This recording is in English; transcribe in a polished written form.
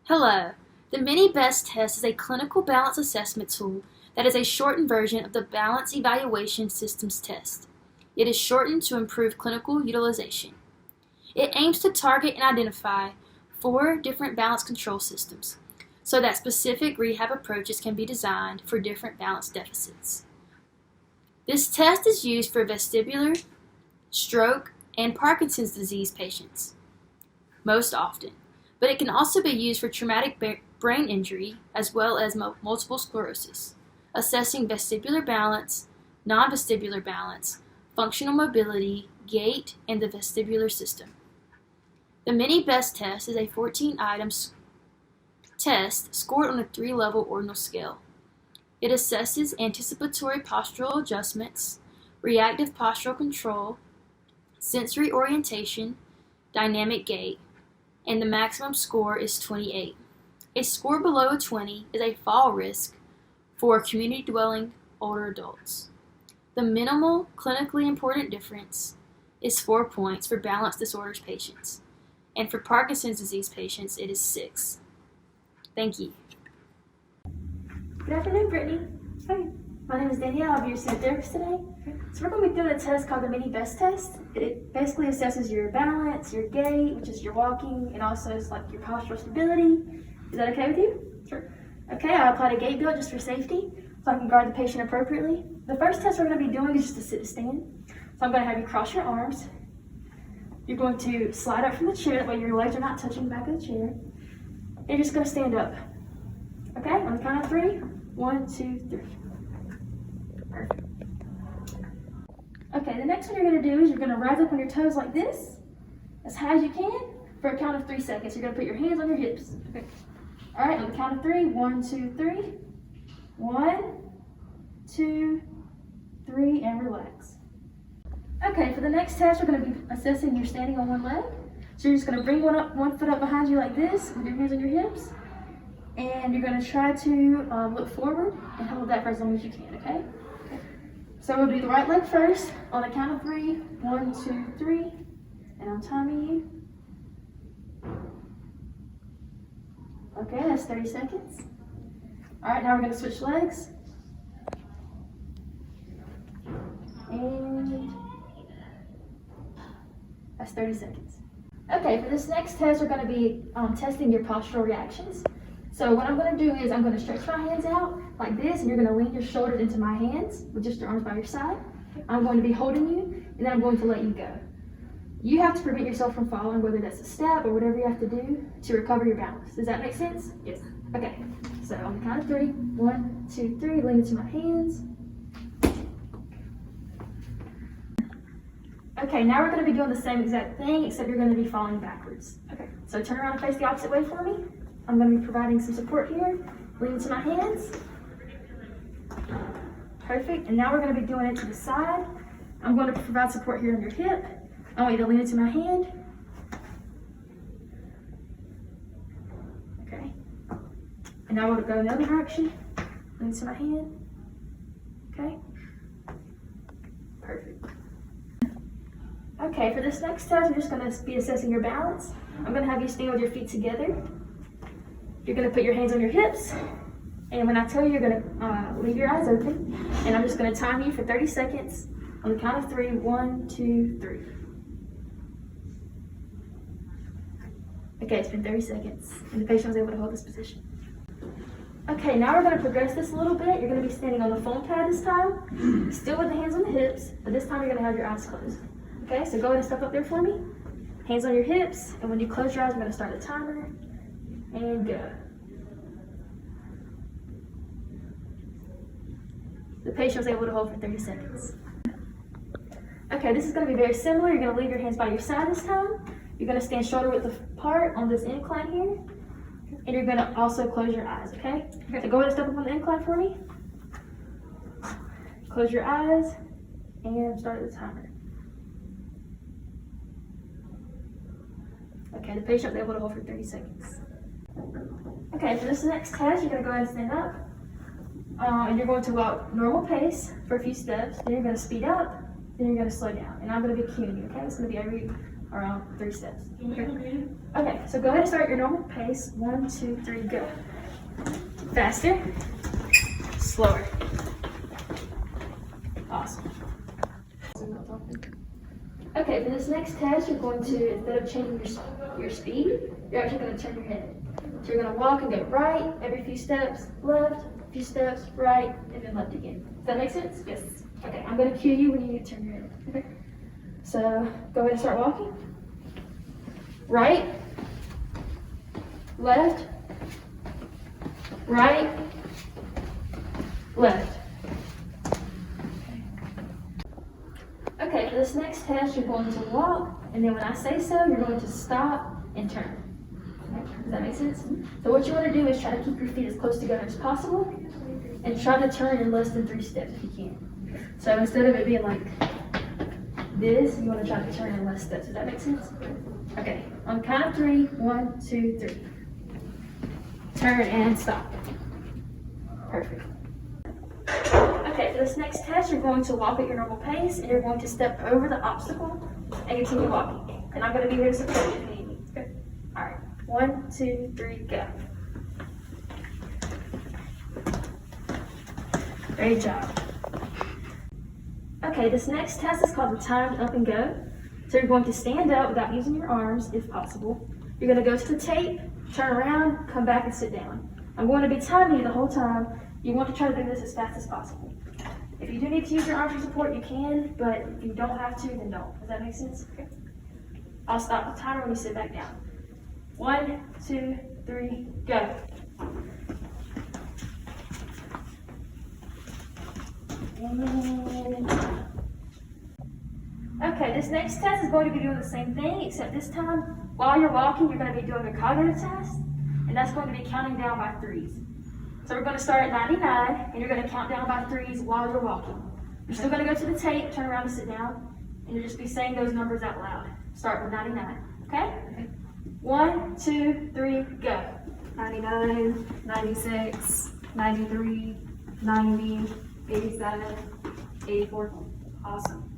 Hello. The Mini-BEST test is a clinical balance assessment tool that is a shortened version of the Balance Evaluation Systems test. It is shortened to improve clinical utilization. It aims to target and identify 4 different balance control systems so that specific rehab approaches can be designed for different balance deficits. This test is used for vestibular, stroke, and Parkinson's disease patients most often, but it can also be used for traumatic brain injury as well as multiple sclerosis, assessing vestibular balance, non-vestibular balance, functional mobility, gait, and the vestibular system. The Mini-BEST test is a 14-item test scored on a 3-level ordinal scale. It assesses anticipatory postural adjustments, reactive postural control, sensory orientation, dynamic gait, and the maximum score is 28. A score below a 20 is a fall risk for community-dwelling older adults. The minimal clinically important difference is 4 points for balance disorders patients, and for Parkinson's disease patients, it is 6. Thank you. Good afternoon, Brittany. Hi. My name is Danielle. I'll be your student therapist today. So we're going to be doing a test called the Mini-BEST test. It basically assesses your balance, your gait, which is your walking, and also it's like your postural stability. Is that okay with you? Sure. Okay, I applied a gait belt just for safety, so I can guard the patient appropriately. The first test we're going to be doing is just a sit-to-stand. So I'm going to have you cross your arms. You're going to slide up from the chair, that way your legs are not touching the back of the chair. You're just going to stand up. Okay, on the count of 3. 1, 2, 3. Perfect. Okay, the next one you're going to do is you're going to rise up on your toes like this, as high as you can, for a count of 3 seconds. You're going to put your hands on your hips. Okay. All right, on the count of 3. 1, 2, 3. 1, 2, 3, and relax. Okay, for the next test, we're going to be assessing your standing on one leg. So you're just going to bring one foot up behind you like this, with your hands on your hips. And you're going to try to look forward and hold that for as long as you can, okay? So we'll do the right leg first. On the count of 3. 1, 2, 3. And I'm timing you. Okay, that's 30 seconds. All right, now we're going to switch legs. And that's 30 seconds. Okay, for this next test, we're going to be testing your postural reactions. So what I'm going to do is I'm going to stretch my hands out like this, and you're going to lean your shoulders into my hands with just your arms by your side. I'm going to be holding you, and then I'm going to let you go. You have to prevent yourself from falling, whether that's a step or whatever you have to do to recover your balance. Does that make sense? Yes. Okay, so on the count of 3. 1, 2, 3, lean into my hands. Okay, now we're going to be doing the same exact thing, except you're going to be falling backwards. Okay, so turn around and face the opposite way for me. I'm going to be providing some support here. Lean into my hands. Perfect, and now we're going to be doing it to the side. I'm going to provide support here on your hip. I want you to lean into my hand. Okay, and now we'll go in the other direction. Lean into my hand. Okay, perfect. Okay, for this next test, we're just going to be assessing your balance. I'm going to have you stand with your feet together. You're going to put your hands on your hips, and when I tell you, you're going to leave your eyes open, and I'm just going to time you for 30 seconds on the count of 3. 1, 2, 3. Okay, it's been 30 seconds, and the patient was able to hold this position. Okay, now we're going to progress this a little bit. You're going to be standing on the foam pad this time, still with the hands on the hips, but this time you're going to have your eyes closed. Okay, so go ahead and step up there for me. Hands on your hips, and when you close your eyes, I'm going to start a timer, and go. The patient was able to hold for 30 seconds. Okay, this is going to be very similar. You're going to leave your hands by your side this time. You're going to stand shoulder width apart on this incline here, and you're going to also close your eyes, okay? So go ahead and step up on the incline for me. Close your eyes, and start the timer. Okay, the patient was able to hold for 30 seconds. Okay, for this next test, you're going to go ahead and stand up. And you're going to walk normal pace for a few steps. Then you're going to speed up. Then you're going to slow down. And I'm going to be cueing you, okay? It's going to be every around 3 steps. Okay, so go ahead and start your normal pace. 1, 2, 3, go. Faster, slower. Awesome. Okay, for this next test, you're going to, instead of changing your speed, you're actually going to turn your head. So you're going to walk and go right every few steps, left, a few steps, right, and then left again. Does that make sense? Yes. Okay, I'm going to cue you when you need to turn your head. Okay. So go ahead and start walking. Right, left, right, left. Okay, for this next test, you're going to walk, and then when I say so, you're going to stop and turn. Okay, does that make sense? So what you want to do is try to keep your feet as close together as possible, and try to turn in less than 3 steps if you can. So instead of it being like this, you want to try to turn in less steps. Does that make sense? Okay, on count of 3, 1, 2, 3. Turn and stop. Perfect. Okay, for this next test, you're going to walk at your normal pace, and you're going to step over the obstacle and continue walking. And I'm going to be here to support you if you need me. Okay. All right. 1, 2, 3, go. Great job. Okay, this next test is called the timed up and go. So you're going to stand up without using your arms, if possible. You're going to go to the tape, turn around, come back and sit down. I'm going to be timing you the whole time. You want to try to do this as fast as possible. If you do need to use your arms for support, you can, but if you don't have to, then don't. Does that make sense? Okay. I'll stop the timer when you sit back down. 1, 2, 3, go. Okay, this next test is going to be doing the same thing, except this time, while you're walking, you're going to be doing a cognitive test, and that's going to be counting down by 3s. So we're going to start at 99, and you're going to count down by 3s while you're walking. You're still going to go to the tape, turn around and sit down, and you'll just be saying those numbers out loud. Start with 99, okay? 1, 2, 3, go. 99, 96, 93, 90, 87, 84. Awesome.